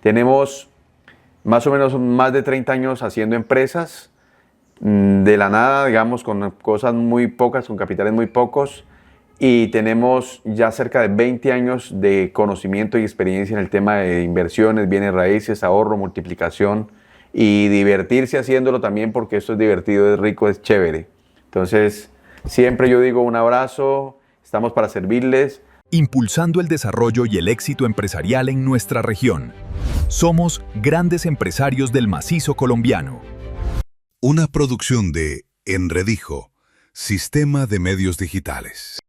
Tenemos más o menos más de 30 años haciendo empresas, de la nada, digamos, con cosas muy pocas, con capitales muy pocos, y tenemos ya cerca de 20 años de conocimiento y experiencia en el tema de inversiones, bienes raíces, ahorro, multiplicación y divertirse haciéndolo también, porque esto es divertido, es rico, es chévere. Entonces, siempre yo digo un abrazo, estamos para servirles. Impulsando el desarrollo y el éxito empresarial en nuestra región. Somos grandes empresarios del macizo colombiano. Una producción de Enredijo, Sistema de Medios Digitales.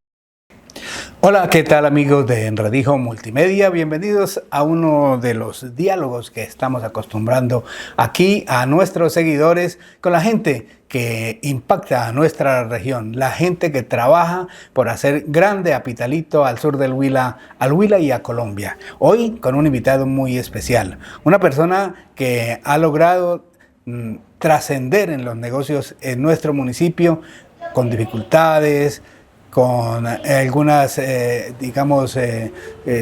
Hola, ¿qué tal amigos de Enredijo Multimedia? Bienvenidos a uno de los diálogos que estamos acostumbrando aquí a nuestros seguidores con la gente que impacta a nuestra región, la gente que trabaja por hacer grande a Pitalito, al sur del Huila, al Huila y a Colombia. Hoy con un invitado muy especial, una persona que ha logrado trascender en los negocios en nuestro municipio con dificultades, con algunas,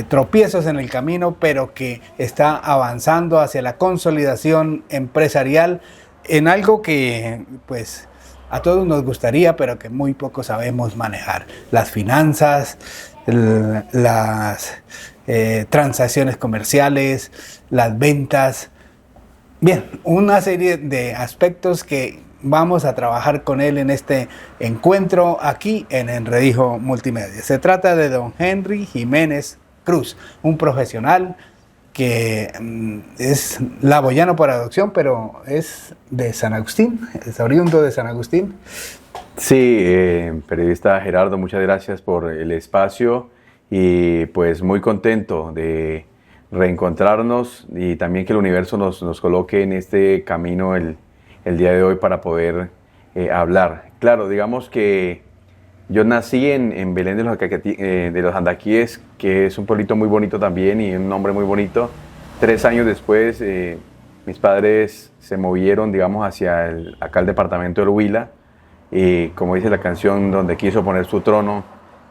tropiezos en el camino, pero que está avanzando hacia la consolidación empresarial en algo que, pues, a todos nos gustaría, pero que muy poco sabemos manejar. Las finanzas, las transacciones comerciales, las ventas. Bien, una serie de aspectos que vamos a trabajar con él en este encuentro aquí en Enredijo Multimedia. Se trata de don Henry Jiménez Cruz, un profesional que es laboyano por adopción, pero es de San Agustín, es oriundo de San Agustín. Sí, periodista Gerardo, muchas gracias por el espacio y pues muy contento de reencontrarnos y también que el universo nos coloque en este camino el día de hoy para poder hablar. Claro, digamos que yo nací en Belén de los Andaquíes, que es un pueblito muy bonito también y un nombre muy bonito. 3 años después, mis padres se movieron, digamos, hacia acá el departamento del Huila, y como dice la canción, donde quiso poner su trono,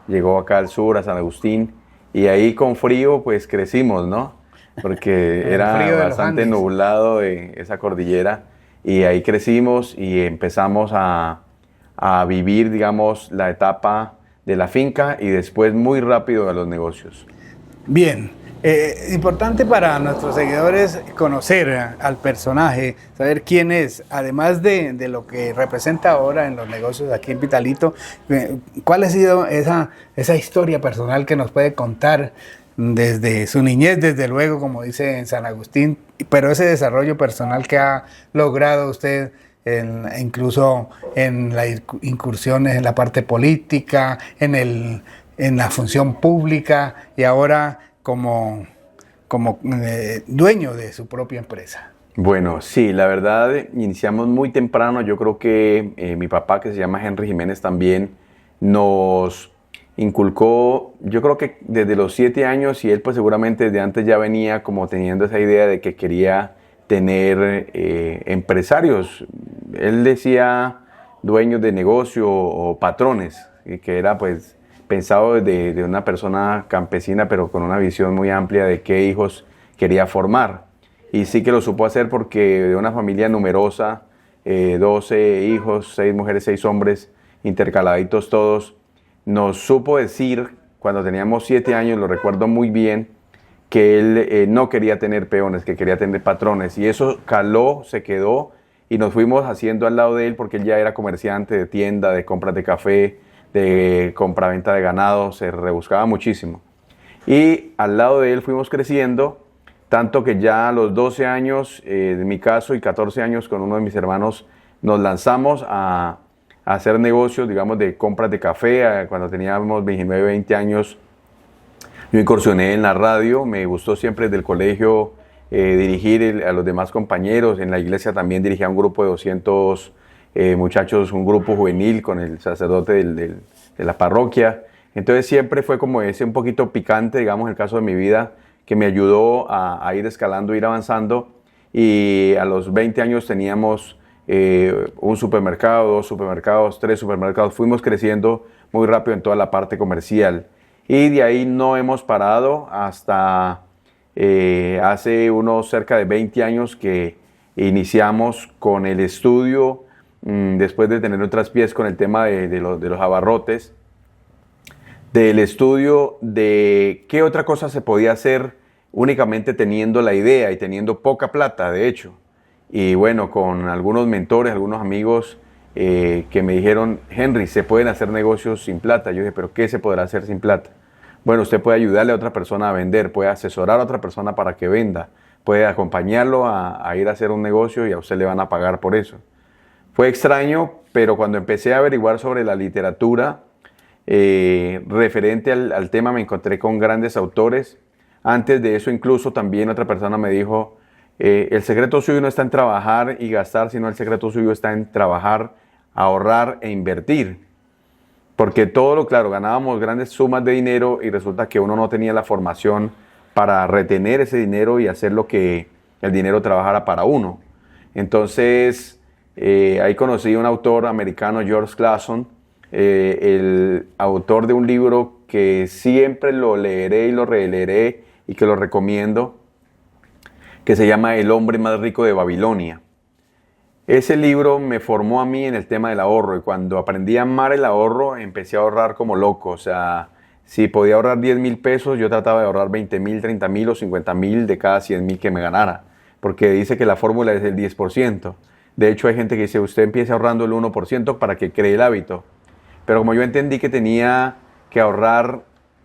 llegó acá al sur, a San Agustín, y ahí con frío, pues crecimos, ¿no? Porque era bastante nublado esa cordillera. Y ahí crecimos y empezamos a vivir, digamos, la etapa de la finca y después muy rápido a los negocios. Bien, importante para nuestros seguidores conocer al personaje, saber quién es, además de lo que representa ahora en los negocios aquí en Pitalito. ¿Cuál ha sido esa historia personal que nos puede contar desde su niñez, desde luego, como dice en San Agustín, pero ese desarrollo personal que ha logrado usted incluso en las incursiones en la parte política, en la función pública y ahora como dueño de su propia empresa? Bueno, sí, la verdad iniciamos muy temprano. Yo creo que mi papá, que se llama Henry Jiménez, también nos inculcó, yo creo que desde los 7 años, y él pues seguramente desde antes ya venía como teniendo esa idea de que quería tener empresarios. Él decía dueños de negocio o patrones, que era pues pensado de una persona campesina, pero con una visión muy amplia de qué hijos quería formar. Y sí que lo supo hacer porque de una familia numerosa, 12 hijos, 6 mujeres, 6 hombres, intercaladitos todos, nos supo decir, cuando teníamos 7 años, lo recuerdo muy bien, que él no quería tener peones, que quería tener patrones. Y eso caló, se quedó, y nos fuimos haciendo al lado de él, porque él ya era comerciante de tienda, de compras de café, de compra-venta de ganado, se rebuscaba muchísimo. Y al lado de él fuimos creciendo, tanto que ya a los 12 años, en mi caso, y 14 años con uno de mis hermanos, nos lanzamos a hacer negocios, digamos, de compras de café. Cuando teníamos 19, 20 años, yo incursioné en la radio. Me gustó siempre desde el colegio dirigir a los demás compañeros. En la iglesia también dirigía un grupo de 200 muchachos, un grupo juvenil con el sacerdote de la parroquia. Entonces siempre fue como ese un poquito picante, digamos, el caso de mi vida, que me ayudó a ir escalando, ir avanzando. Y a los 20 años teníamos un supermercado, 2 supermercados, 3 supermercados. Fuimos creciendo muy rápido en toda la parte comercial y de ahí no hemos parado hasta Hace unos cerca de 20 años que iniciamos con el estudio, después de tener un traspiés con el tema de los abarrotes, del estudio de qué otra cosa se podía hacer únicamente teniendo la idea y teniendo poca plata, de hecho. Y bueno, con algunos mentores, algunos amigos que me dijeron, Henry, se pueden hacer negocios sin plata. Yo dije, ¿pero qué se podrá hacer sin plata? Bueno, usted puede ayudarle a otra persona a vender, puede asesorar a otra persona para que venda, puede acompañarlo a ir a hacer un negocio y a usted le van a pagar por eso. Fue extraño, pero cuando empecé a averiguar sobre la literatura referente al tema, me encontré con grandes autores. Antes de eso, incluso también otra persona me dijo, el secreto suyo no está en trabajar y gastar, sino el secreto suyo está en trabajar, ahorrar e invertir. Porque claro, ganábamos grandes sumas de dinero y resulta que uno no tenía la formación para retener ese dinero y hacer lo que el dinero trabajara para uno. Entonces, ahí conocí a un autor americano, George Clason, el autor de un libro que siempre lo leeré y lo releeré y que lo recomiendo, que se llama El hombre más rico de Babilonia. Ese libro me formó a mí en el tema del ahorro y cuando aprendí a amar el ahorro empecé a ahorrar como loco. O sea, si podía ahorrar 10,000 pesos, yo trataba de ahorrar 20,000, 30,000 o 50,000 de cada 100,000 que me ganara, porque dice que la fórmula es el 10%. De hecho, hay gente que dice, usted empiece ahorrando el 1% para que cree el hábito. Pero como yo entendí que tenía que ahorrar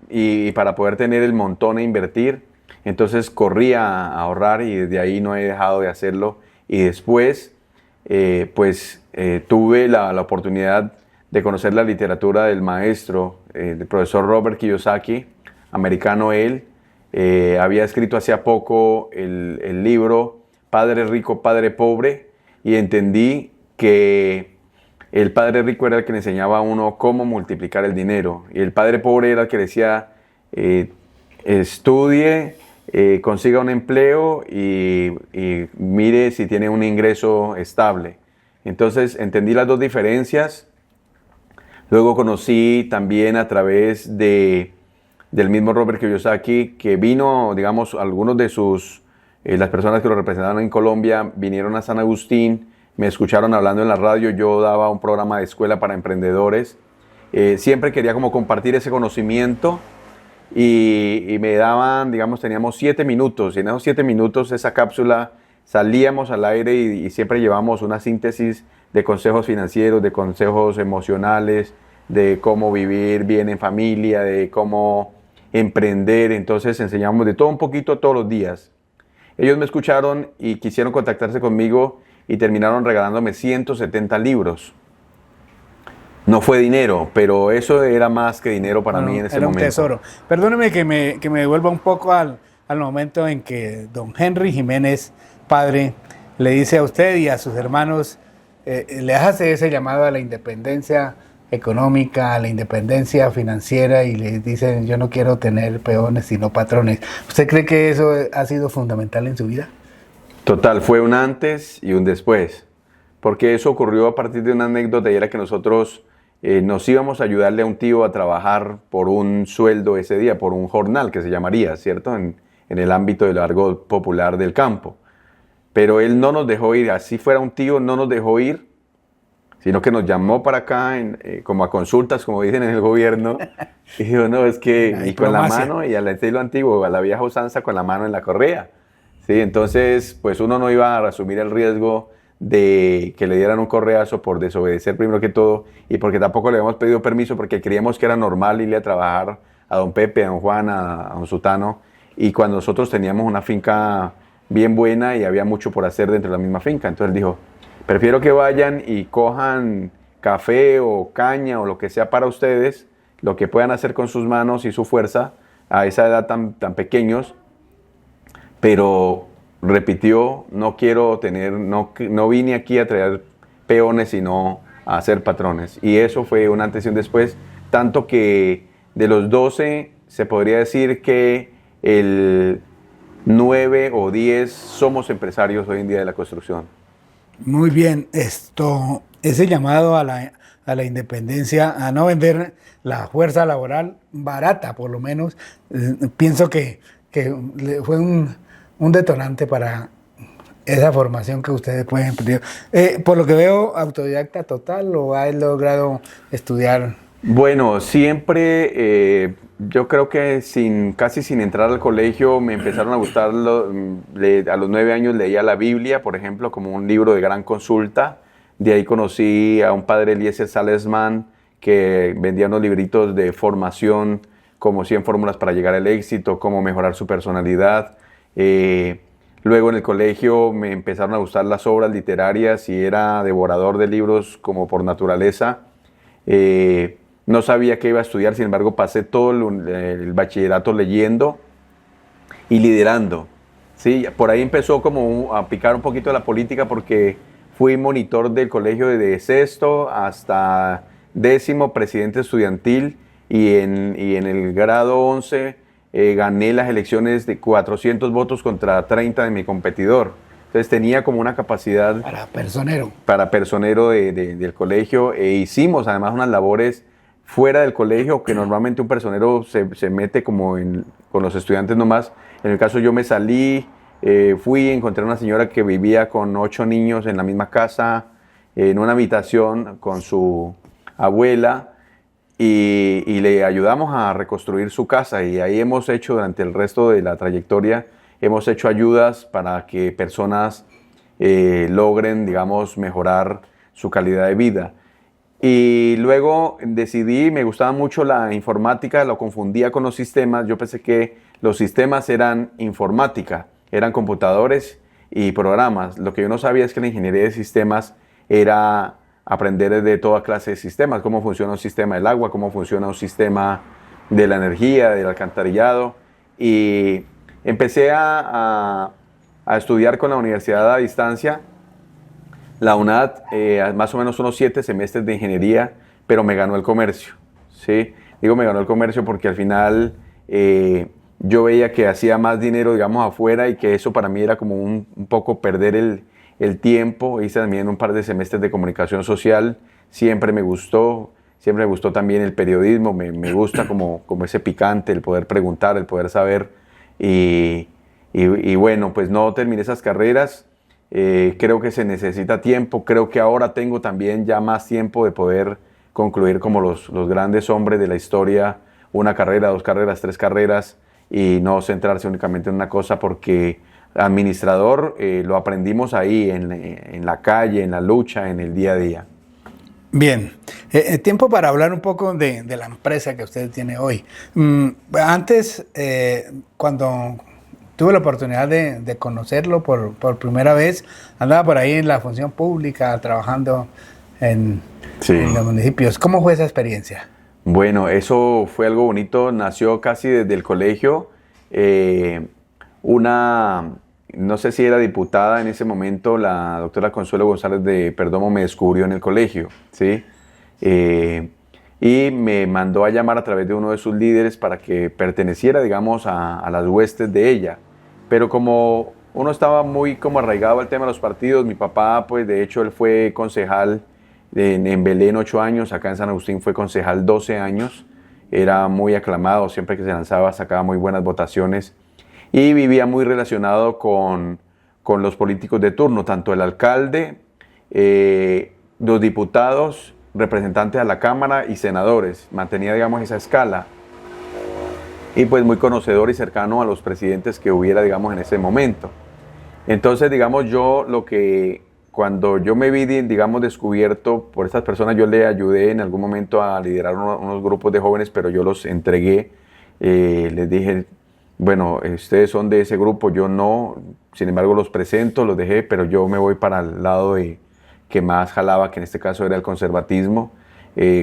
y para poder tener el montón e invertir, entonces corrí a ahorrar y desde ahí no he dejado de hacerlo. Y después, tuve la oportunidad de conocer la literatura del maestro, del profesor Robert Kiyosaki, americano él. Había escrito hace poco el libro Padre Rico, Padre Pobre, y entendí que el padre rico era el que le enseñaba a uno cómo multiplicar el dinero y el padre pobre era el que decía, estudie, consiga un empleo y mire si tiene un ingreso estable. Entonces entendí las dos diferencias. Luego conocí también a través del mismo Robert Kiyosaki, que vino, digamos, algunos de las personas que lo representaban en Colombia vinieron a San Agustín, me escucharon hablando en la radio. Yo daba un programa de escuela para emprendedores. Siempre quería como compartir ese conocimiento y me daban, digamos, teníamos 7 minutos y en esos 7 minutos esa cápsula salíamos al aire y siempre llevamos una síntesis de consejos financieros, de consejos emocionales, de cómo vivir bien en familia, de cómo emprender. Entonces enseñamos de todo un poquito todos los días. Ellos me escucharon y quisieron contactarse conmigo y terminaron regalándome 170 libros. No fue dinero, pero eso era más que dinero para mí en ese momento. Era un tesoro. Perdóneme que me devuelva un poco al momento en que don Henry Jiménez, padre, le dice a usted y a sus hermanos, le hace ese llamado a la independencia económica, a la independencia financiera y le dicen, yo no quiero tener peones sino patrones. ¿Usted cree que eso ha sido fundamental en su vida? Total, fue un antes y un después, porque eso ocurrió a partir de una anécdota y era que nosotros nos íbamos a ayudarle a un tío a trabajar por un sueldo ese día, por un jornal que se llamaría, ¿cierto? En el ámbito del argot popular del campo. Pero él no nos dejó ir, así fuera un tío, no nos dejó ir, sino que nos llamó para acá como a consultas, como dicen en el gobierno, y dijo, no, es que, y con la mano, y al estilo antiguo, a la vieja usanza, con la mano en la correa. ¿Sí? Entonces, pues uno no iba a asumir el riesgo de que le dieran un correazo por desobedecer primero que todo, y porque tampoco le habíamos pedido permiso, porque creíamos que era normal irle a trabajar a don Pepe, a don Juan, a don Sutano, y cuando nosotros teníamos una finca bien buena y había mucho por hacer dentro de la misma finca. Entonces él dijo, prefiero que vayan y cojan café o caña o lo que sea para ustedes, lo que puedan hacer con sus manos y su fuerza a esa edad tan pequeños, pero repitió, no vine aquí a traer peones, sino a ser patrones. Y eso fue un antes y un después, tanto que de los 12 se podría decir que el 9 o 10 somos empresarios hoy en día de la construcción. Muy bien, ese llamado a la independencia, a no vender la fuerza laboral barata, por lo menos, pienso que fue un detonante para esa formación que ustedes pueden pedir. Por lo que veo, autodidacta total, ¿o has logrado estudiar? Bueno, siempre, yo creo que casi sin entrar al colegio me empezaron a gustar, a los 9 años leía la Biblia, por ejemplo, como un libro de gran consulta. De ahí conocí a un padre, Eliezer Salesman, que vendía unos libritos de formación, como 100 fórmulas para llegar al éxito, cómo mejorar su personalidad. Luego en el colegio me empezaron a gustar las obras literarias y era devorador de libros como por naturaleza. No sabía qué iba a estudiar, sin embargo pasé todo el bachillerato leyendo y liderando. ¿Sí? Por ahí empezó como a picar un poquito la política porque fui monitor del colegio desde sexto hasta 10º, presidente estudiantil, y en el grado 11 gané las elecciones de 400 votos contra 30 de mi competidor. Entonces tenía como una capacidad para personero del colegio, e hicimos además unas labores fuera del colegio que normalmente un personero se mete como con los estudiantes nomás. En el caso yo me salí, encontré a una señora que vivía con 8 niños en la misma casa, en una habitación con su abuela, y le ayudamos a reconstruir su casa, y ahí hemos hecho durante el resto de la trayectoria, hemos hecho ayudas para que personas logren, digamos, mejorar su calidad de vida. Y luego me gustaba mucho la informática, lo confundía con los sistemas. Yo pensé que los sistemas eran informática, eran computadores y programas. Lo que yo no sabía es que la ingeniería de sistemas era aprender de toda clase de sistemas, cómo funciona un sistema del agua, cómo funciona un sistema de la energía, del alcantarillado. Y empecé a estudiar con la universidad a distancia, la UNAD, más o menos unos 7 semestres de ingeniería, pero me ganó el comercio, ¿sí? Digo me ganó el comercio porque al final yo veía que hacía más dinero, digamos, afuera, y que eso para mí era como un poco perder el tiempo. Hice también un par de semestres de comunicación social, siempre me gustó también el periodismo, me gusta como ese picante, el poder preguntar, el poder saber, y bueno, pues no terminé esas carreras. Creo que se necesita tiempo, creo que ahora tengo también ya más tiempo de poder concluir como los grandes hombres de la historia, 1 carrera, 2 carreras, 3 carreras, y no centrarse únicamente en una cosa, porque administrador lo aprendimos ahí en la calle, en la lucha, en el día a día. Bien, tiempo para hablar un poco de la empresa que usted tiene hoy. Antes, cuando tuve la oportunidad de conocerlo por primera vez, andaba por ahí en la función pública, trabajando en los municipios. ¿Cómo fue esa experiencia? Bueno, eso fue algo bonito, nació casi desde el colegio. No sé si era diputada en ese momento, la doctora Consuelo González de Perdomo me descubrió en el colegio, ¿sí? Y me mandó a llamar a través de uno de sus líderes para que perteneciera, digamos, a las huestes de ella. Pero como uno estaba muy como arraigado al tema de los partidos, mi papá, pues de hecho, él fue concejal en Belén 8 años, acá en San Agustín fue concejal 12 años, era muy aclamado, siempre que se lanzaba sacaba muy buenas votaciones, y vivía muy relacionado con los políticos de turno, tanto el alcalde, los diputados, representantes a la Cámara y senadores. Mantenía, digamos, esa escala. Y pues muy conocedor y cercano a los presidentes que hubiera, digamos, en ese momento. Entonces, digamos, cuando yo me vi, digamos, descubierto por estas personas, yo le ayudé en algún momento a liderar unos grupos de jóvenes, pero yo los entregué. Les dije, bueno, ustedes son de ese grupo, yo no. Sin embargo, los presento, los dejé, pero yo me voy para el lado que más jalaba, que en este caso era el conservatismo,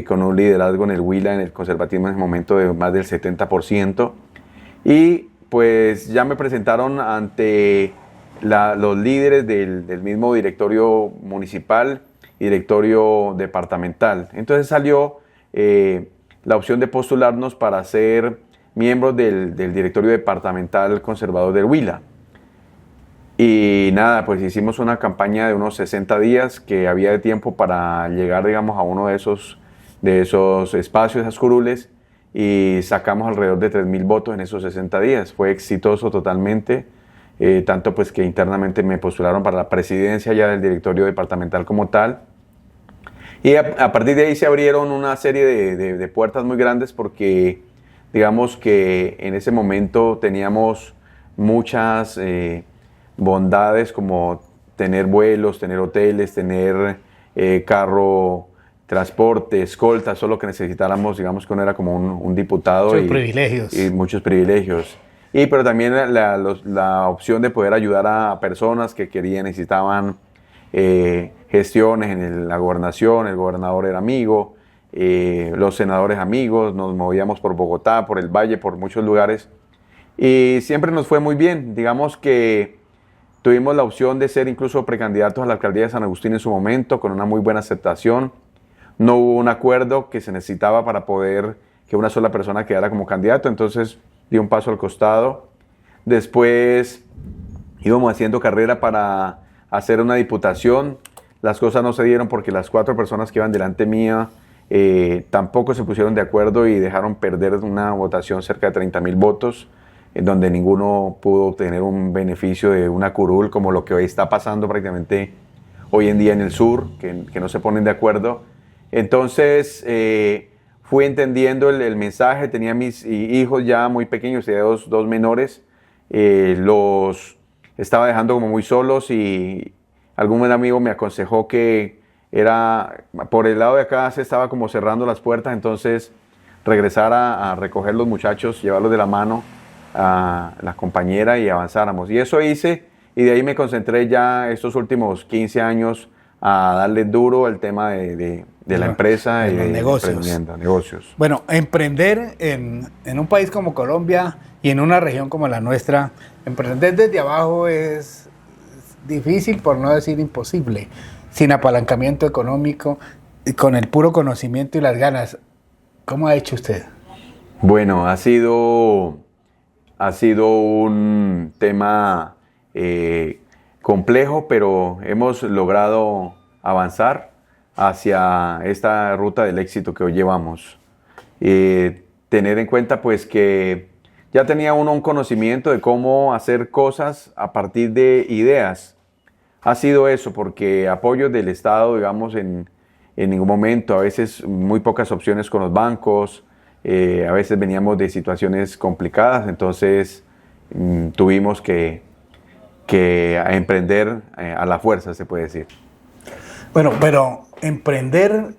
con un liderazgo en el Huila, en el conservatismo en ese momento de más del 70%. Y pues ya me presentaron ante los líderes del mismo directorio municipal y directorio departamental. Entonces salió la opción de postularnos para ser miembros del directorio departamental conservador del Huila. Y nada, pues hicimos una campaña de unos 60 días que había de tiempo para llegar, digamos, a uno de esos espacios, esas curules. y sacamos alrededor de 3.000 votos en esos 60 días. Fue exitoso totalmente, tanto pues que internamente me postularon para la presidencia ya del directorio departamental como tal. Y a partir de ahí se abrieron una serie de puertas muy grandes porque digamos que en ese momento teníamos muchas bondades como tener vuelos, tener hoteles, tener carro, transporte, escolta, eso es lo que necesitáramos, digamos que uno era como un diputado. Muchos privilegios. Y muchos privilegios. Pero también la opción de poder ayudar a personas que necesitaban gestiones en la gobernación, el gobernador era amigo, los senadores amigos, nos movíamos por Bogotá, por el Valle, por muchos lugares y siempre nos fue muy bien. Digamos que tuvimos la opción de ser incluso precandidatos a la alcaldía de San Agustín en su momento con una muy buena aceptación. No hubo un acuerdo que se necesitaba para poder que una sola persona quedara como candidato, entonces di un paso al costado. Después íbamos haciendo carrera para hacer una diputación. Las cosas no se dieron porque las 4 personas que iban delante mía tampoco se pusieron de acuerdo y dejaron perder una votación cerca de 30.000 votos, en donde ninguno pudo obtener un beneficio de una curul, como lo que hoy está pasando prácticamente hoy en día en el sur, que no se ponen de acuerdo. Entonces fui entendiendo el mensaje, tenía mis hijos ya muy pequeños, tenía dos menores, los estaba dejando como muy solos y algún buen amigo me aconsejó que era por el lado de acá se estaba como cerrando las puertas, entonces regresar a recoger los muchachos, llevarlos de la mano a la compañera y avanzáramos. Y eso hice y de ahí me concentré ya estos últimos 15 años a darle duro al tema de la empresa y de negocios. Bueno, emprender en un país como Colombia y en una región como la nuestra, emprender desde abajo es difícil, por no decir imposible, sin apalancamiento económico, con el puro conocimiento y las ganas. ¿Cómo ha hecho usted? Bueno, ha sido un tema complejo, pero hemos logrado avanzar hacia esta ruta del éxito que hoy llevamos. Tener en cuenta pues que ya tenía uno un conocimiento de cómo hacer cosas a partir de ideas. Ha sido eso, porque apoyo del Estado, digamos, en ningún momento, a veces muy pocas opciones con los bancos, a veces veníamos de situaciones complicadas, entonces tuvimos que emprender a la fuerza, se puede decir. Bueno, pero emprender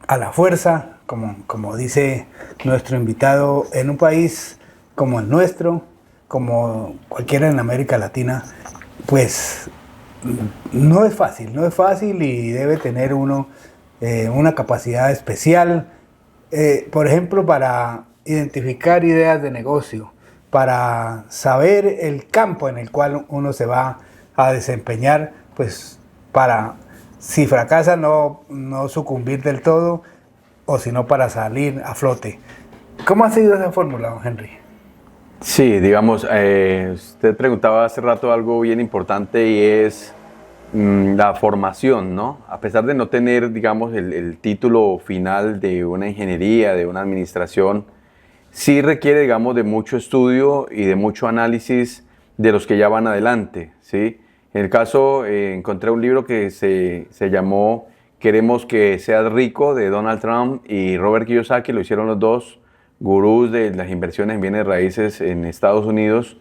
a la fuerza, como dice nuestro invitado, en un país como el nuestro, como cualquiera en América Latina, pues no es fácil y debe tener uno una capacidad especial, por ejemplo, para identificar ideas de negocio, para saber el campo en el cual uno se va a desempeñar, pues para, si fracasa, no sucumbir del todo, o sino para salir a flote. ¿Cómo ha sido esa fórmula, don Henry? Sí, digamos, usted preguntaba hace rato algo bien importante y es la formación, ¿no? A pesar de no tener, digamos, el título final de una ingeniería, de una administración, sí requiere, digamos, de mucho estudio y de mucho análisis de los que ya van adelante, ¿sí? En el caso, encontré un libro que se llamó Queremos que seas rico, de Donald Trump y Robert Kiyosaki, lo hicieron los dos gurús de las inversiones en bienes raíces en Estados Unidos,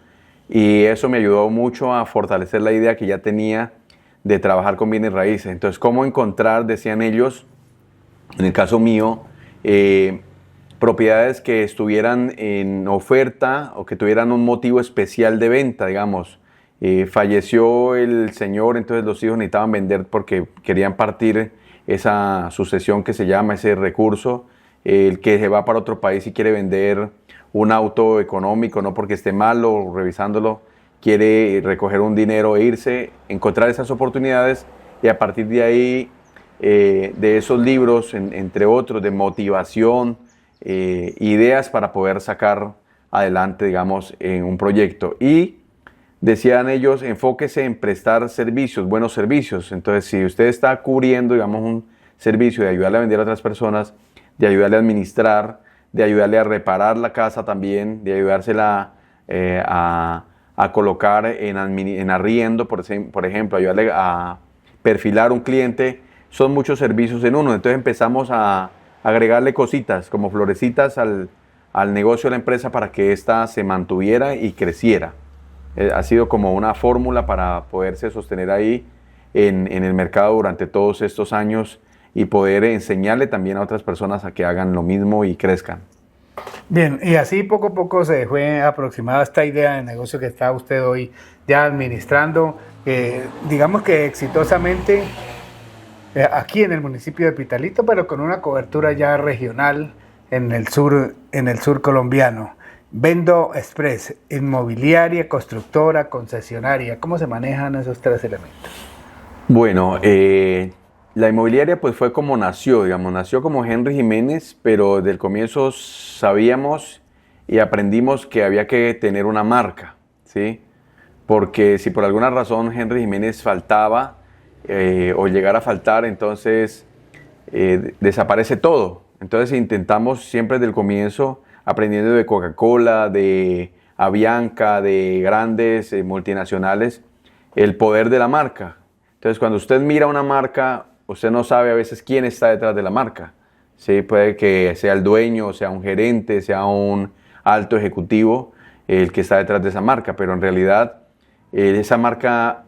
y eso me ayudó mucho a fortalecer la idea que ya tenía de trabajar con bienes raíces. Entonces, ¿cómo encontrar, decían ellos, en el caso mío, propiedades que estuvieran en oferta o que tuvieran un motivo especial de venta, digamos? Falleció el señor, entonces los hijos necesitaban vender porque querían partir esa sucesión que se llama, ese recurso. El que se va para otro país y quiere vender un auto económico, no porque esté malo, revisándolo, quiere recoger un dinero e irse, encontrar esas oportunidades y a partir de ahí, de esos libros, entre otros, de motivación, ideas para poder sacar adelante, digamos, en un proyecto. Y decían ellos, enfóquese en prestar servicios, buenos servicios. Entonces, si usted está cubriendo, digamos, un servicio de ayudarle a vender a otras personas, de ayudarle a administrar, de ayudarle a reparar la casa también, de ayudársela a colocar en arriendo, por ejemplo, ayudarle a perfilar un cliente. Son muchos servicios en uno. Entonces empezamos a agregarle cositas como florecitas al negocio de la empresa para que ésta se mantuviera y creciera. Ha sido como una fórmula para poderse sostener ahí en el mercado durante todos estos años y poder enseñarle también a otras personas a que hagan lo mismo y crezcan. Bien, y así poco a poco se fue aproximada esta idea de negocio que está usted hoy ya administrando, digamos que exitosamente aquí en el municipio de Pitalito, pero con una cobertura ya regional en el sur colombiano. Vendo Express, inmobiliaria, constructora, concesionaria. ¿Cómo se manejan esos tres elementos? Bueno, la inmobiliaria pues fue como nació, digamos, nació como Henry Jiménez, pero desde el comienzo sabíamos y aprendimos que había que tener una marca, ¿sí? Porque si por alguna razón Henry Jiménez faltaba o llegara a faltar, entonces desaparece todo. Entonces intentamos siempre desde el comienzo, aprendiendo de Coca-Cola, de Avianca, de grandes multinacionales, el poder de la marca. Entonces cuando usted mira una marca, usted no sabe a veces quién está detrás de la marca. ¿Sí? Puede que sea el dueño, sea un gerente, sea un alto ejecutivo el que está detrás de esa marca, pero en realidad esa marca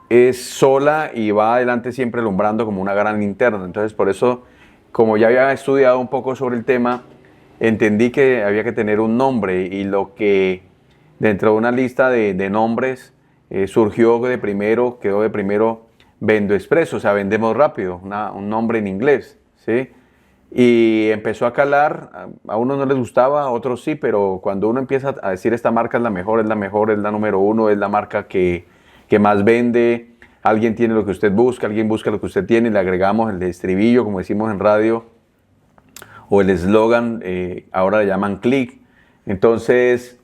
es sola y va adelante siempre alumbrando como una gran linterna. Entonces por eso, como ya había estudiado un poco sobre el tema, entendí que había que tener un nombre y lo que dentro de una lista de nombres quedó de primero Vendo Express, o sea, vendemos rápido, un nombre en inglés, ¿sí? Y empezó a calar, a unos no les gustaba, a otros sí, pero cuando uno empieza a decir esta marca es la mejor, es la número uno, es la marca que más vende, alguien tiene lo que usted busca, alguien busca lo que usted tiene, le agregamos el estribillo, como decimos en radio, o el eslogan, ahora le llaman click. Entonces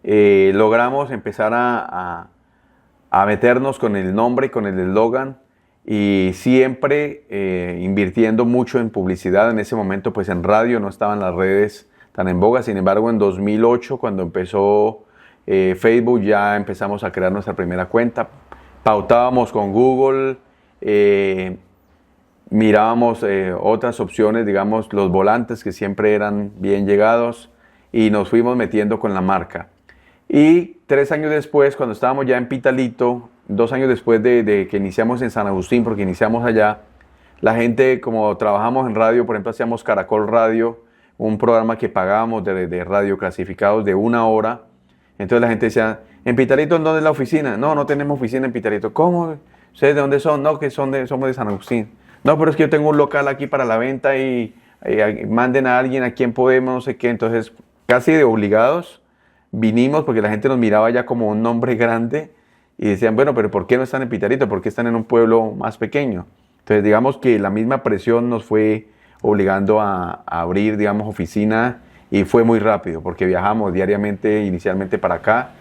logramos empezar a meternos con el nombre y con el eslogan y siempre invirtiendo mucho en publicidad. En ese momento pues en radio no estaban las redes tan en boga. Sin embargo, en 2008, cuando empezó Facebook, ya empezamos a crear nuestra primera cuenta. Pautábamos con Google, mirábamos otras opciones, digamos los volantes que siempre eran bien llegados y nos fuimos metiendo con la marca. Y 3 años después, cuando estábamos ya en Pitalito, 2 años después de que iniciamos en San Agustín, porque iniciamos allá, la gente, como trabajamos en radio, por ejemplo, hacíamos Caracol Radio, un programa que pagábamos de radio clasificados de 1 hora. Entonces la gente decía, ¿en Pitalito en dónde es la oficina? No, no tenemos oficina en Pitalito. ¿Cómo? ¿Ustedes de dónde son? No, que somos de San Agustín. No, pero es que yo tengo un local aquí para la venta y manden a alguien a quien podemos, no sé qué. Entonces, casi de obligados, vinimos porque la gente nos miraba ya como un nombre grande y decían, bueno, pero ¿por qué no están en Pitalito? ¿Por qué están en un pueblo más pequeño? Entonces, digamos que la misma presión nos fue obligando a abrir, digamos, oficina y fue muy rápido porque viajamos diariamente, inicialmente para acá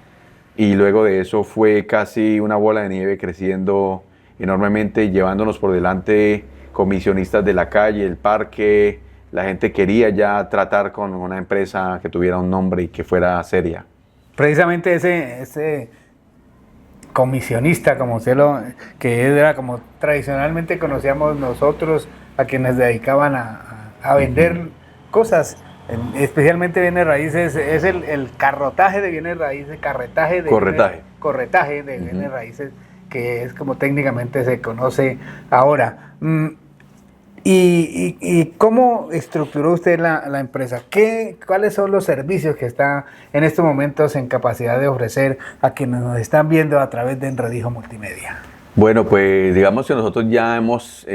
y luego de eso fue casi una bola de nieve creciendo enormemente, llevándonos por delante comisionistas de la calle, el parque. La gente quería ya tratar con una empresa que tuviera un nombre y que fuera seria. Precisamente ese comisionista, que era como tradicionalmente conocíamos nosotros, a quienes dedicaban a vender cosas, especialmente bienes raíces, es el carrotaje de bienes raíces, corretaje de bienes raíces, que es como técnicamente se conoce ahora. ¿Y cómo estructuró usted la empresa? ¿Cuáles son los servicios que está en estos momentos en capacidad de ofrecer a quienes nos están viendo a través de Enredijo Multimedia? Bueno, pues digamos que nosotros ya hemos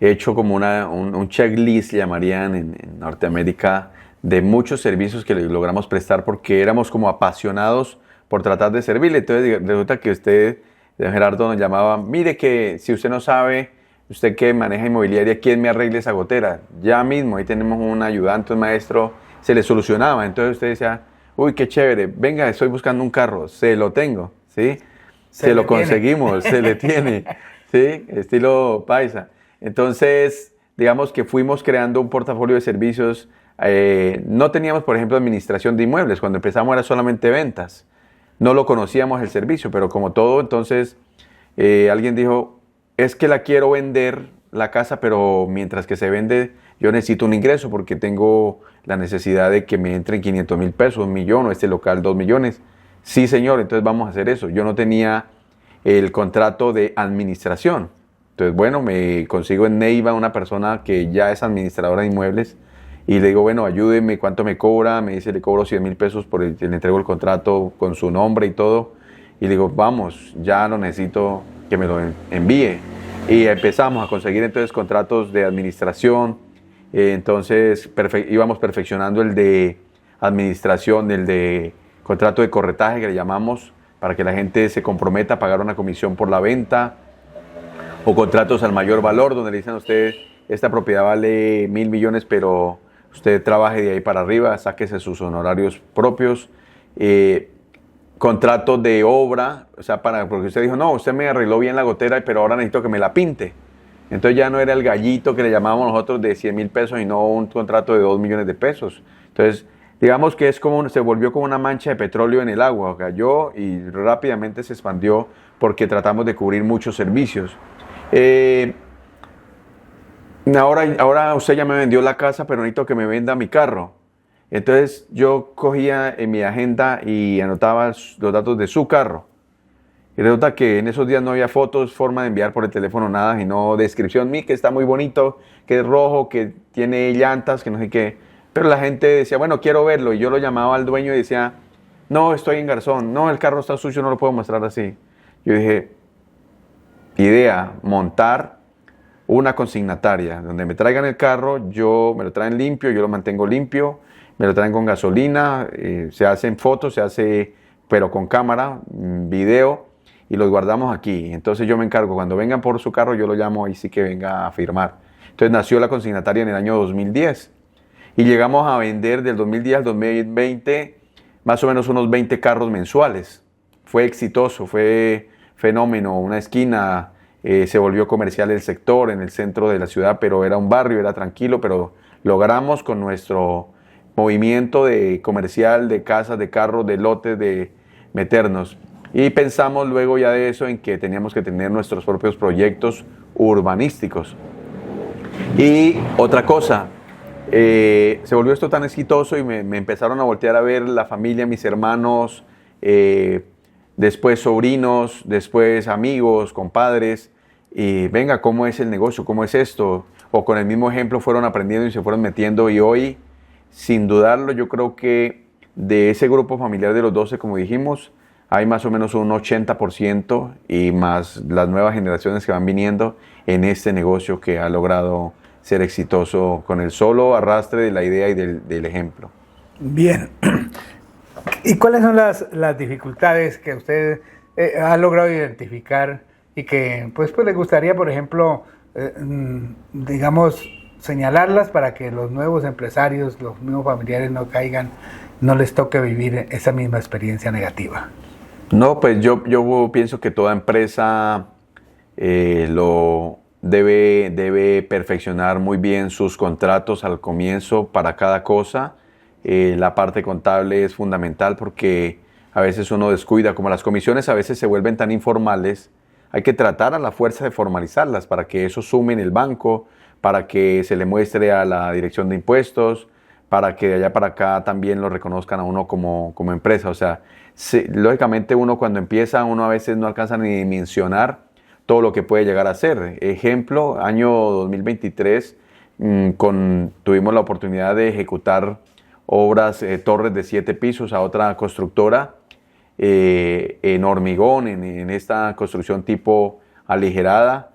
hecho como un checklist, llamarían en Norteamérica, de muchos servicios que logramos prestar porque éramos como apasionados por tratar de servirle. Entonces resulta que usted, Gerardo, nos llamaba, mire que si usted no sabe, usted que maneja inmobiliaria, ¿quién me arregle esa gotera? Ya mismo, ahí tenemos un ayudante, un maestro, se le solucionaba. Entonces usted decía, uy, qué chévere, venga, estoy buscando un carro, se lo tengo, ¿sí? Se lo conseguimos, se le tiene, ¿sí? Estilo paisa. Entonces, digamos que fuimos creando un portafolio de servicios No teníamos, por ejemplo, administración de inmuebles. Cuando empezamos era solamente ventas. No lo conocíamos el servicio, pero como todo, entonces alguien dijo, es que la quiero vender la casa, pero mientras que se vende, yo necesito un ingreso porque tengo la necesidad de que me entren 500,000 pesos, 1,000,000, o este local 2 millones. Sí, señor, entonces vamos a hacer eso. Yo no tenía el contrato de administración. Entonces, bueno, me consigo en Neiva una persona que ya es administradora de inmuebles y le digo, bueno, ayúdeme, ¿cuánto me cobra? Me dice, le cobro 100,000 pesos le entrego el contrato con su nombre y todo. Y le digo, vamos, ya lo necesito que me lo envíe. Y empezamos a conseguir entonces contratos de administración. Entonces íbamos perfeccionando el de administración, el de contrato de corretaje que le llamamos, para que la gente se comprometa a pagar una comisión por la venta, o contratos al mayor valor, donde le dicen a usted, esta propiedad vale 1,000 millones, pero usted trabaje de ahí para arriba, sáquese sus honorarios propios. Contratos de obra, o sea, porque usted dijo, no, usted me arregló bien la gotera, pero ahora necesito que me la pinte. Entonces ya no era el gallito que le llamábamos nosotros de 100,000 pesos y no un contrato de 2 millones de pesos. Entonces, digamos que se volvió como una mancha de petróleo en el agua, cayó y rápidamente se expandió porque tratamos de cubrir muchos servicios. Ahora usted ya me vendió la casa, pero necesito que me venda mi carro. Entonces yo cogía en mi agenda y anotaba los datos de su carro. Y resulta que en esos días no había fotos, forma de enviar por el teléfono, nada, sino descripción, que está muy bonito, que es rojo, que tiene llantas, que no sé qué. Pero la gente decía, bueno, quiero verlo. Y yo lo llamaba al dueño y decía, no, estoy en Garzón. No, el carro está sucio, no lo puedo mostrar así. Yo dije, idea, montar una consignataria, donde me traigan el carro, me lo traen limpio, yo lo mantengo limpio, me lo traen con gasolina, se hacen fotos, pero con cámara, video, y los guardamos aquí. Entonces yo me encargo, cuando vengan por su carro, yo lo llamo y sí que venga a firmar. Entonces nació la consignataria en el año 2010 y llegamos a vender del 2010 al 2020 más o menos unos 20 carros mensuales. Fue exitoso, fue fenómeno, una esquina, se volvió comercial el sector en el centro de la ciudad, pero era un barrio, era tranquilo, pero logramos con nuestro movimiento de comercial, de casas, de carros, de lotes, de meternos. Y pensamos luego ya de eso en que teníamos que tener nuestros propios proyectos urbanísticos. Y otra cosa, se volvió esto tan exitoso y me empezaron a voltear a ver la familia, mis hermanos, después sobrinos, después amigos, compadres, y venga, ¿cómo es el negocio? ¿Cómo es esto? O con el mismo ejemplo fueron aprendiendo y se fueron metiendo, y hoy, sin dudarlo, yo creo que de ese grupo familiar de los 12, como dijimos, hay más o menos un 80% y más las nuevas generaciones que van viniendo en este negocio que ha logrado ser exitoso con el solo arrastre de la idea y del ejemplo. Bien. ¿Y cuáles son las dificultades que usted ha logrado identificar y que pues le gustaría, por ejemplo, digamos, señalarlas para que los nuevos empresarios, los nuevos familiares no les toque vivir esa misma experiencia negativa? No, pues yo pienso que toda empresa debe perfeccionar muy bien sus contratos al comienzo para cada cosa. La parte contable es fundamental porque a veces uno descuida, como las comisiones a veces se vuelven tan informales, hay que tratar a la fuerza de formalizarlas para que eso sume en el banco, para que se le muestre a la dirección de impuestos, para que de allá para acá también lo reconozcan a uno como empresa. O sea, lógicamente uno cuando empieza, uno a veces no alcanza ni a dimensionar todo lo que puede llegar a ser. Ejemplo, año 2023, tuvimos la oportunidad de ejecutar obras, torres de 7 pisos a otra constructora en hormigón, en esta construcción tipo aligerada,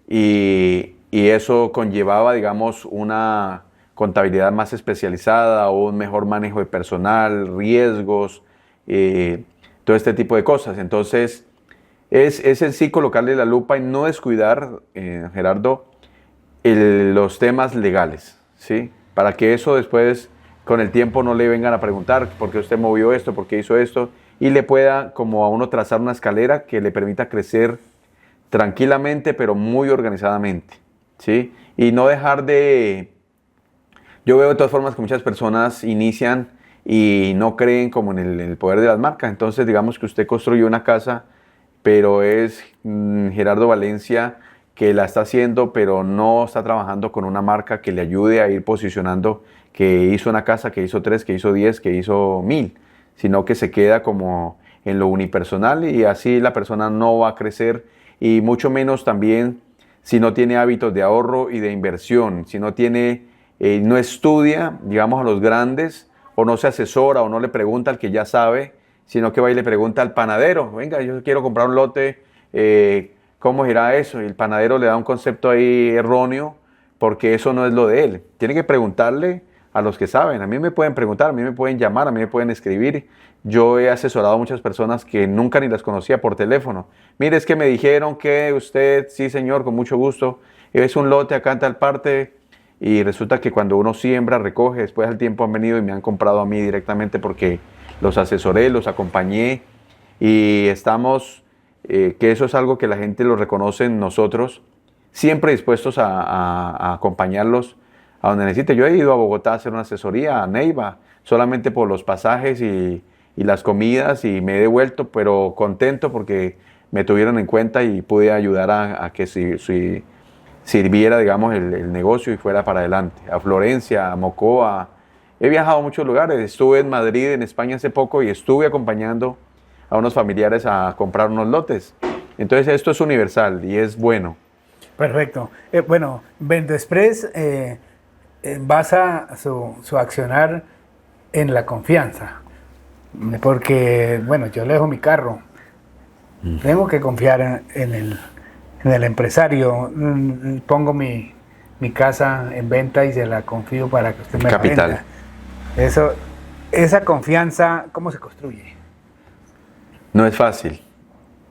y eso conllevaba, digamos, una contabilidad más especializada o un mejor manejo de personal, riesgos, todo este tipo de cosas. Entonces, es el sí colocarle la lupa y no descuidar, Gerardo, los temas legales, ¿sí? Para que eso después, con el tiempo, no le vengan a preguntar por qué usted movió esto, por qué hizo esto, y le pueda como a uno trazar una escalera que le permita crecer tranquilamente, pero muy organizadamente, ¿sí? Y no dejar de Yo veo de todas formas que muchas personas inician y no creen como en el poder de las marcas. Entonces, digamos que usted construyó una casa, pero es Gerardo Valencia que la está haciendo, pero no está trabajando con una marca que le ayude a ir posicionando que hizo una casa, que hizo 3, que hizo 10, que hizo 1000, sino que se queda como en lo unipersonal y así la persona no va a crecer y mucho menos también si no tiene hábitos de ahorro y de inversión, si no tiene, no estudia, digamos, a los grandes o no se asesora o no le pregunta al que ya sabe, sino que va y le pregunta al panadero, venga, yo quiero comprar un lote, ¿cómo será eso? Y el panadero le da un concepto ahí erróneo porque eso no es lo de él. Tiene que preguntarle a los que saben. A mí me pueden preguntar, a mí me pueden llamar, a mí me pueden escribir. Yo he asesorado a muchas personas que nunca ni las conocía por teléfono. Mire, es que me dijeron que usted, sí señor, con mucho gusto, es un lote acá en tal parte. Y resulta que cuando uno siembra, recoge, después al tiempo han venido y me han comprado a mí directamente porque los asesoré, los acompañé y estamos, que eso es algo que la gente lo reconoce en nosotros, siempre dispuestos a acompañarlos a donde necesite. Yo he ido a Bogotá a hacer una asesoría, a Neiva, solamente por los pasajes y las comidas y me he devuelto, pero contento porque me tuvieron en cuenta y pude ayudar a que si sirviera, digamos, el negocio y fuera para adelante. A Florencia, a Mocoa. He viajado a muchos lugares. Estuve en Madrid, en España hace poco y estuve acompañando a unos familiares a comprar unos lotes. Entonces esto es universal y es bueno. Perfecto. Bueno, Vendexpress basa su accionar en la confianza. Porque, bueno, yo le dejo mi carro. Tengo que confiar en el empresario. Pongo mi casa en venta y se la confío para que usted me la venda. Esa confianza, ¿cómo se construye? No es fácil,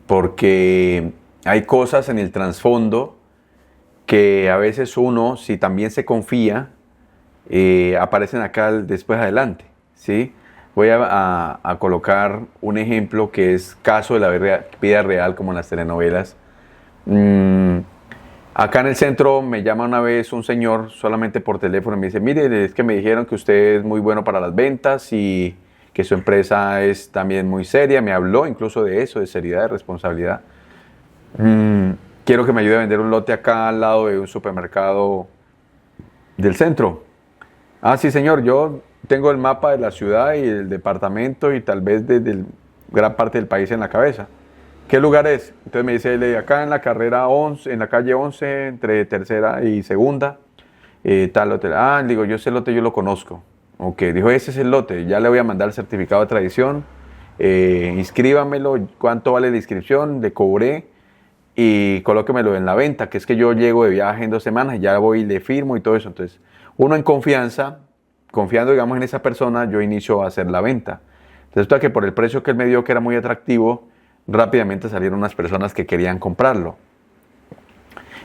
porque hay cosas en el trasfondo que a veces uno, si también se confía, aparecen acá después adelante, ¿sí? Voy a colocar un ejemplo que es caso de la vida real, como en las telenovelas. Acá en el centro me llama una vez un señor solamente por teléfono y me dice, mire, es que me dijeron que usted es muy bueno para las ventas y que su empresa es también muy seria. Me habló incluso de eso, de seriedad, de responsabilidad. Quiero que me ayude a vender un lote acá al lado de un supermercado del centro. Ah, sí, señor, yo tengo el mapa de la ciudad y el departamento y tal vez de gran parte del país en la cabeza. ¿Qué lugar es? Entonces me dice, acá en la carrera 11, en la calle 11, entre tercera y segunda, tal lote. Ah, digo, yo ese lote yo lo conozco. Ok, dijo, ese es el lote, ya le voy a mandar el certificado de tradición, inscríbamelo, cuánto vale la inscripción, le cobré y colóquemelo en la venta, que es que yo llego de viaje en 2 semanas y ya voy y le firmo y todo eso. Entonces, uno en confianza, confiando, digamos, en esa persona, yo inicio a hacer la venta. Resulta que por el precio que él me dio, que era muy atractivo, rápidamente salieron unas personas que querían comprarlo.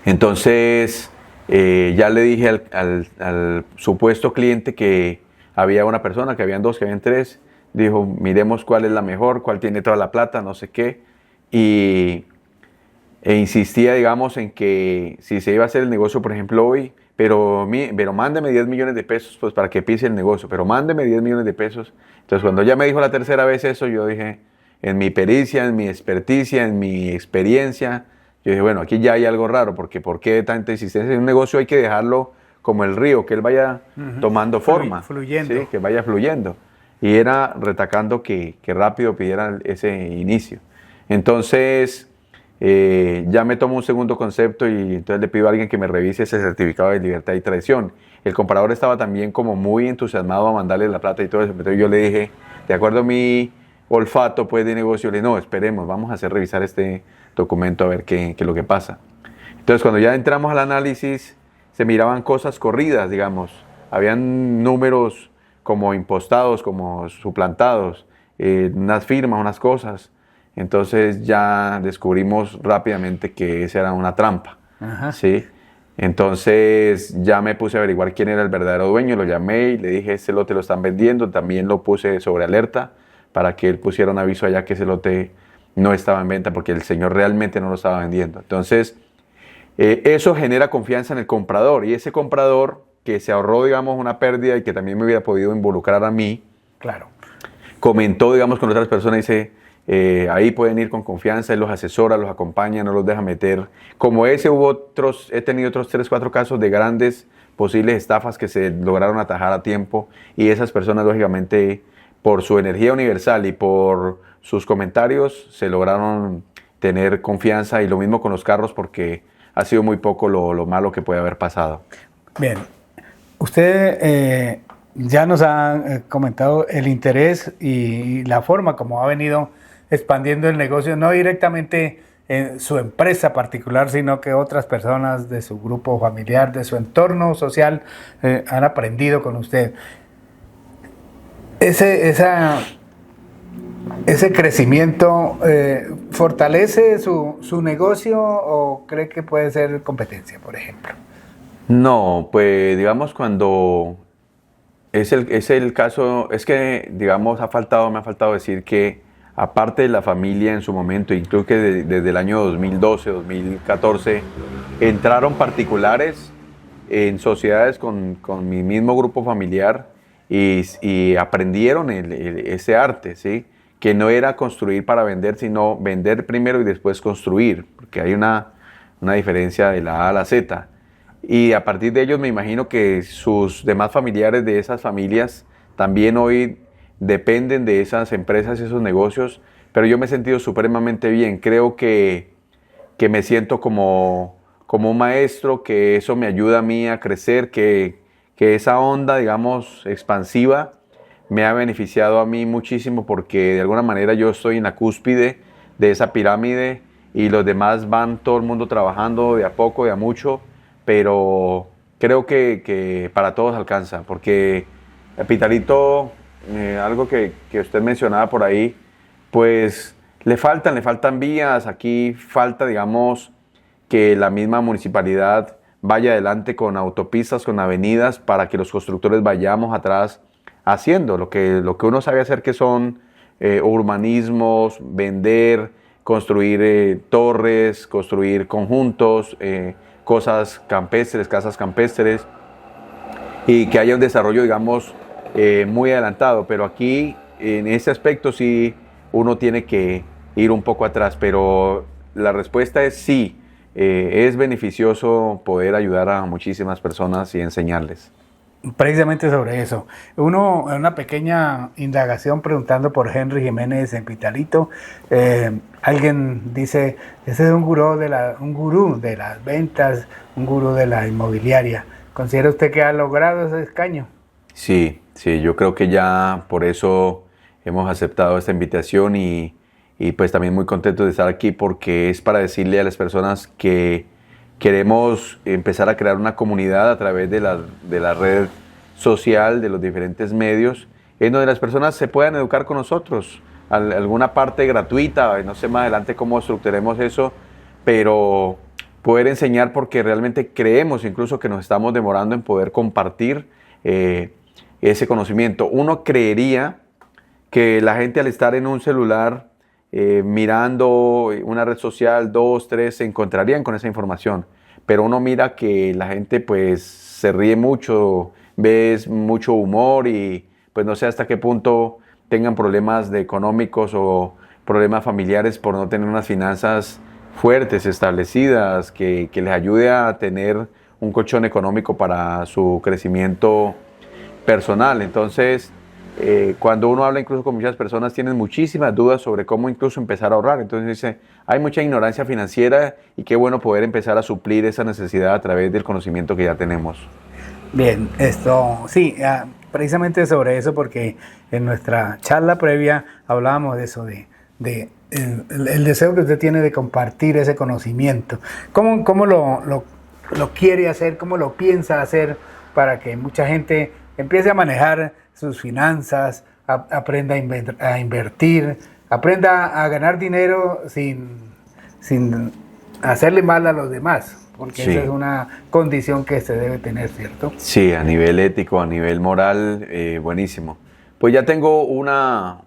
Entonces, ya le dije al supuesto cliente que había una persona, que habían 2, que habían 3. Dijo, miremos cuál es la mejor, cuál tiene toda la plata, no sé qué. E insistía, digamos, en que si se iba a hacer el negocio, por ejemplo, hoy, pero mándeme 10 millones de pesos pues, para que pise el negocio, pero mándeme 10 millones de pesos. Entonces, cuando ya me dijo la tercera vez eso, yo dije, en mi pericia, en mi experticia, en mi experiencia, yo dije, bueno, aquí ya hay algo raro, porque ¿por qué tanta insistencia? En un negocio hay que dejarlo como el río, que él vaya tomando forma, fluyendo. ¿sí? Que vaya fluyendo. Y era retacando que rápido pidiera ese inicio. Entonces, ya me tomo un segundo concepto y entonces le pido a alguien que me revise ese certificado de libertad y tradición. El comprador estaba también como muy entusiasmado a mandarle la plata y todo eso. Entonces yo le dije, de acuerdo a mi olfato pues de negocio, le dije, no, esperemos, vamos a hacer revisar este documento a ver qué es lo que pasa. Entonces cuando ya entramos al análisis, se miraban cosas corridas, digamos. Habían números como impostados, como suplantados, unas firmas, unas cosas. Entonces ya descubrimos rápidamente que esa era una trampa. Ajá. ¿Sí? Entonces ya me puse a averiguar quién era el verdadero dueño, lo llamé y le dije, ese lote lo están vendiendo. También lo puse sobre alerta para que él pusiera un aviso allá que ese lote no estaba en venta porque el señor realmente no lo estaba vendiendo. Entonces eso genera confianza en el comprador y ese comprador que se ahorró, digamos, una pérdida y que también me hubiera podido involucrar a mí, Claro. comentó, digamos, con otras personas, dice, ahí pueden ir con confianza, él los asesora, los acompaña, no los deja meter. Como ese he tenido otros 3, 4 casos de grandes posibles estafas que se lograron atajar a tiempo y esas personas, lógicamente, por su energía universal y por sus comentarios, se lograron tener confianza y lo mismo con los carros porque ha sido muy poco lo malo que puede haber pasado. Bien, usted ya nos ha comentado el interés y la forma como ha venido expandiendo el negocio, no directamente en su empresa particular, sino que otras personas de su grupo familiar, de su entorno social, han aprendido con usted. Ese crecimiento fortalece su negocio o cree que puede ser competencia, por ejemplo. No, pues digamos cuando es el caso, es que digamos me ha faltado decir que aparte de la familia en su momento, incluso que desde el año 2012, 2014, entraron particulares en sociedades con mi mismo grupo familiar y aprendieron ese arte, ¿sí? Que no era construir para vender, sino vender primero y después construir, porque hay una diferencia de la A a la Z. Y a partir de ellos me imagino que sus demás familiares de esas familias también hoy dependen de esas empresas y esos negocios, pero yo me he sentido supremamente bien. Creo que me siento como un maestro, que eso me ayuda a mí a crecer, que esa onda, digamos, expansiva me ha beneficiado a mí muchísimo porque de alguna manera yo estoy en la cúspide de esa pirámide y los demás van todo el mundo trabajando de a poco, de a mucho, pero creo que para todos alcanza, porque Pitalito, algo que usted mencionaba por ahí, pues le faltan vías, aquí falta, digamos, que la misma municipalidad vaya adelante con autopistas, con avenidas, para que los constructores vayamos atrás haciendo lo que uno sabe hacer, que son urbanismos, vender, construir torres, construir conjuntos, cosas campestres, casas campestres, y que haya un desarrollo, digamos, muy adelantado. Pero aquí, en ese aspecto, sí, uno tiene que ir un poco atrás, pero la respuesta es sí. Es beneficioso poder ayudar a muchísimas personas y enseñarles. Precisamente sobre eso. Una pequeña indagación preguntando por Henry Jiménez en Pitalito. Alguien dice, ese es un gurú de las ventas, un gurú de la inmobiliaria. ¿Considera usted que ha logrado ese escaño? Sí, yo creo que ya por eso hemos aceptado esta invitación y pues también muy contento de estar aquí porque es para decirle a las personas que queremos empezar a crear una comunidad a través de la red social, de los diferentes medios, en donde las personas se puedan educar con nosotros, alguna parte gratuita, no sé más adelante cómo estructuremos eso, pero poder enseñar porque realmente creemos incluso que nos estamos demorando en poder compartir ese conocimiento. Uno creería que la gente al estar en un celular mirando una red social, 2, 3, se encontrarían con esa información, pero uno mira que la gente pues se ríe mucho, ves mucho humor y pues no sé hasta qué punto tengan problemas económicos o problemas familiares por no tener unas finanzas fuertes, establecidas, que les ayude a tener un colchón económico para su crecimiento personal. Entonces, cuando uno habla incluso con muchas personas, tienen muchísimas dudas sobre cómo incluso empezar a ahorrar. Entonces dice, hay mucha ignorancia financiera y qué bueno poder empezar a suplir esa necesidad a través del conocimiento que ya tenemos. Bien, sí, precisamente sobre eso, porque en nuestra charla previa hablábamos de eso, el deseo que usted tiene de compartir ese conocimiento. ¿Cómo lo quiere hacer? ¿Cómo lo piensa hacer para que mucha gente empiece a manejar sus finanzas, aprenda a invertir, aprenda a ganar dinero sin hacerle mal a los demás? Porque sí, esa es una condición que se debe tener, ¿cierto? Sí, a nivel ético, a nivel moral, buenísimo. Pues ya tengo una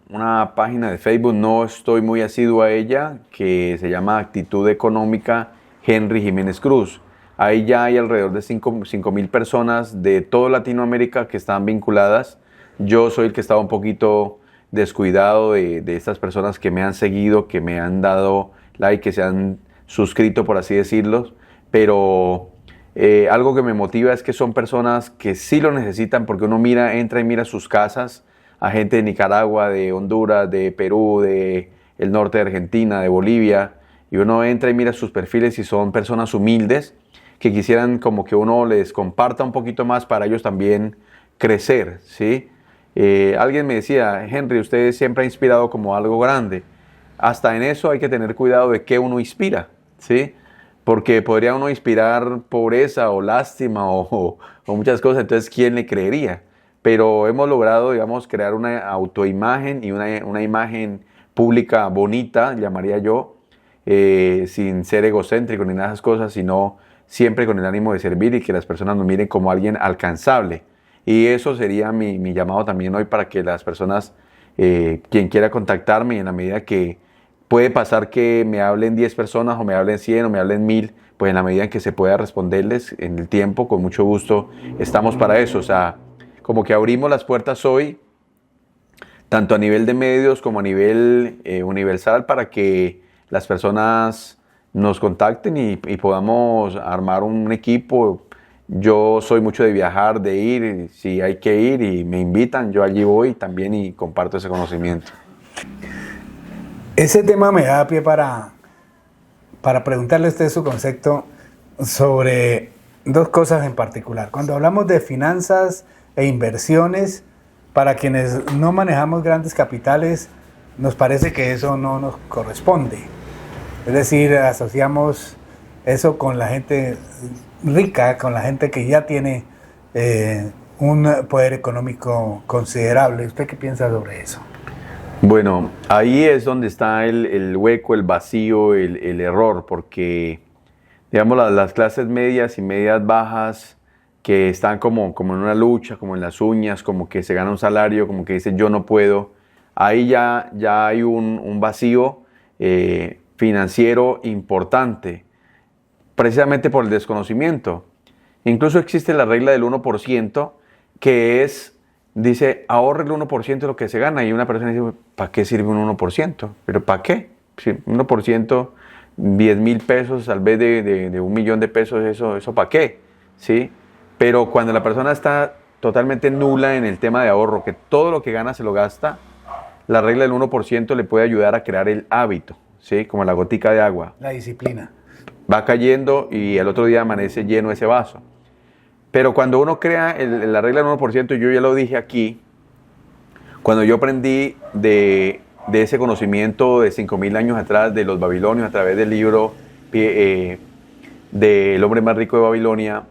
página de Facebook, no estoy muy asiduo a ella, que se llama Actitud Económica Henry Jiménez Cruz. Ahí ya hay alrededor de 5.000 personas de toda Latinoamérica que están vinculadas. Yo soy el que estaba un poquito descuidado de estas personas que me han seguido, que me han dado like, que se han suscrito, por así decirlo. Pero algo que me motiva es que son personas que sí lo necesitan, porque uno entra y mira sus casas a gente de Nicaragua, de Honduras, de Perú, de el norte de Argentina, de Bolivia, y uno entra y mira sus perfiles y son personas humildes que quisieran como que uno les comparta un poquito más para ellos también crecer, ¿sí? Alguien me decía, Henry, usted siempre ha inspirado como algo grande. Hasta en eso hay que tener cuidado de qué uno inspira, ¿sí? Porque podría uno inspirar pobreza o lástima o muchas cosas, entonces ¿quién le creería? Pero hemos logrado, digamos, crear una autoimagen y una imagen pública bonita, llamaría yo, sin ser egocéntrico ni nada de esas cosas, sino siempre con el ánimo de servir y que las personas nos miren como alguien alcanzable. Y eso sería mi llamado también hoy para que las personas, quien quiera contactarme, en la medida que puede pasar que me hablen 10 personas o me hablen 100 o me hablen 1000, pues en la medida en que se pueda responderles en el tiempo, con mucho gusto, estamos para eso. O sea, como que abrimos las puertas hoy, tanto a nivel de medios como a nivel universal, para que las personas nos contacten y podamos armar un equipo. Yo soy mucho de viajar, de ir, si hay que ir y me invitan, yo allí voy también y comparto ese conocimiento. Ese tema me da pie para preguntarle a usted su concepto sobre dos cosas en particular. Cuando hablamos de finanzas e inversiones, para quienes no manejamos grandes capitales, nos parece que eso no nos corresponde. Es decir, asociamos eso con la gente rica, con la gente que ya tiene un poder económico considerable. ¿Usted qué piensa sobre eso? Bueno, ahí es donde está el hueco, el vacío, el error, porque digamos las clases medias y medias bajas que están como en una lucha, como en las uñas, como que se gana un salario, como que dicen yo no puedo, ahí ya hay un vacío financiero importante, precisamente por el desconocimiento. Incluso existe la regla del 1%, que dice, ahorre el 1% de lo que se gana, y una persona dice, ¿para qué sirve un 1%? ¿Pero para qué? Si 1%, 10,000 pesos, al vez de 1,000,000 de pesos, ¿eso para qué? ¿Sí? Pero cuando la persona está totalmente nula en el tema de ahorro, que todo lo que gana se lo gasta, la regla del 1% le puede ayudar a crear el hábito, ¿sí? Como la gotica de agua. La disciplina. Va cayendo y el otro día amanece lleno ese vaso. Pero cuando uno crea la regla del 1%, yo ya lo dije aquí, cuando yo aprendí de ese conocimiento de 5,000 años atrás, de los babilonios, a través del libro del hombre más rico de Babilonia,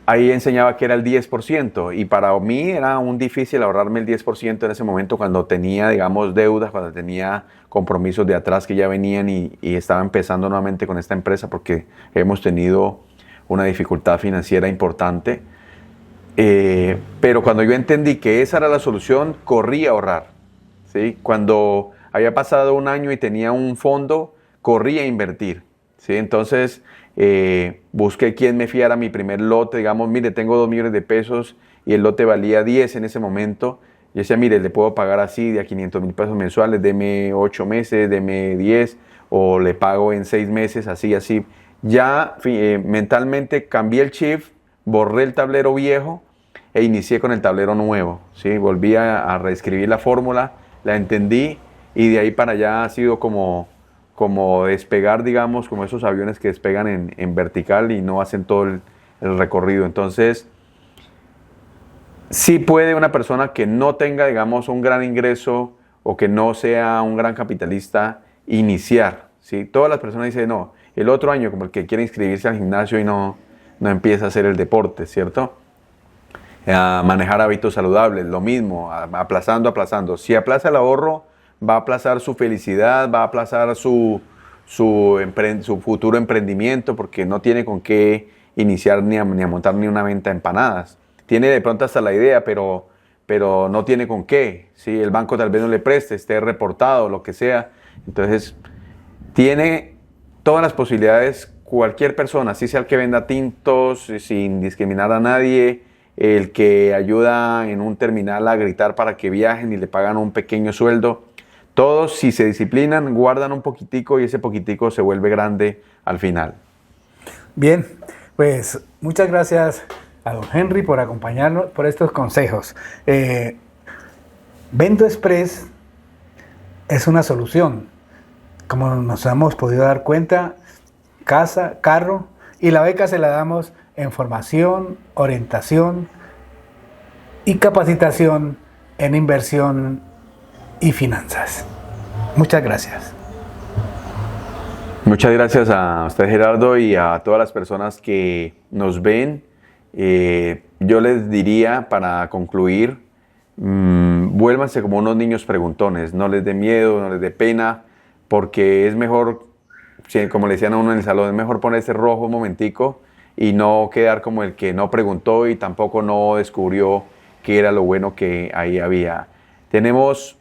ahí enseñaba que era el 10%, y para mí era un difícil ahorrarme el 10% en ese momento, cuando tenía, digamos, deudas, cuando tenía compromisos de atrás que ya venían y estaba empezando nuevamente con esta empresa porque hemos tenido una dificultad financiera importante. Pero cuando yo entendí que esa era la solución, corrí a ahorrar, ¿sí? Cuando había pasado un año y tenía un fondo, corrí a invertir, ¿sí? Entonces busqué quien me fiara mi primer lote. Digamos, mire, tengo 2 millones de pesos y el lote valía 10 en ese momento. Yo decía, mire, le puedo pagar así de a 500,000 pesos mensuales, deme 8 meses, deme 10, o le pago en 6 meses, así. Ya mentalmente cambié el chip, borré el tablero viejo e inicié con el tablero nuevo, ¿sí? Volví a reescribir la fórmula, la entendí, y de ahí para allá ha sido como despegar, digamos, como esos aviones que despegan en vertical y no hacen todo el recorrido. Entonces, sí puede una persona que no tenga, digamos, un gran ingreso o que no sea un gran capitalista iniciar, ¿sí? Todas las personas dicen, no, el otro año, como el que quiere inscribirse al gimnasio y no empieza a hacer el deporte, ¿cierto? A manejar hábitos saludables, lo mismo, aplazando. Si aplaza el ahorro, va a aplazar su felicidad, va a aplazar su futuro emprendimiento, porque no tiene con qué iniciar ni a montar ni una venta de empanadas. Tiene de pronto hasta la idea, pero no tiene con qué, ¿sí? El banco tal vez no le preste, esté reportado, lo que sea. Entonces, tiene todas las posibilidades cualquier persona, así sea el que venda tintos, sin discriminar a nadie, el que ayuda en un terminal a gritar para que viajen y le pagan un pequeño sueldo. Todos, si se disciplinan, guardan un poquitico y ese poquitico se vuelve grande al final. Bien, pues muchas gracias a don Henry por acompañarnos, por estos consejos. Vendo Express es una solución. Como nos hemos podido dar cuenta, casa, carro, y la beca se la damos en formación, orientación y capacitación en inversión y finanzas. Muchas gracias. Muchas gracias a usted, Gerardo, y a todas las personas que nos ven. Yo les diría, para concluir, vuélvanse como unos niños preguntones, no les dé miedo, no les dé pena, porque es mejor, como le decían a uno en el salón, es mejor ponerse rojo un momentico y no quedar como el que no preguntó y tampoco no descubrió qué era lo bueno que ahí había. Tenemos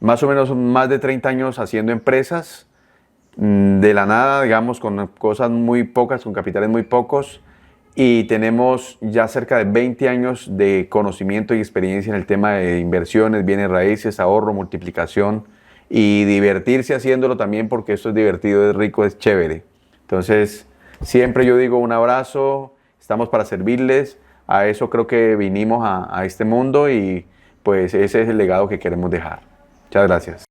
más o menos más de 30 años haciendo empresas, de la nada, digamos, con cosas muy pocas, con capitales muy pocos, y tenemos ya cerca de 20 años de conocimiento y experiencia en el tema de inversiones, bienes raíces, ahorro, multiplicación, y divertirse haciéndolo también, porque esto es divertido, es rico, es chévere. Entonces, siempre yo digo un abrazo, estamos para servirles, a eso creo que vinimos a este mundo, y pues ese es el legado que queremos dejar. Muchas gracias.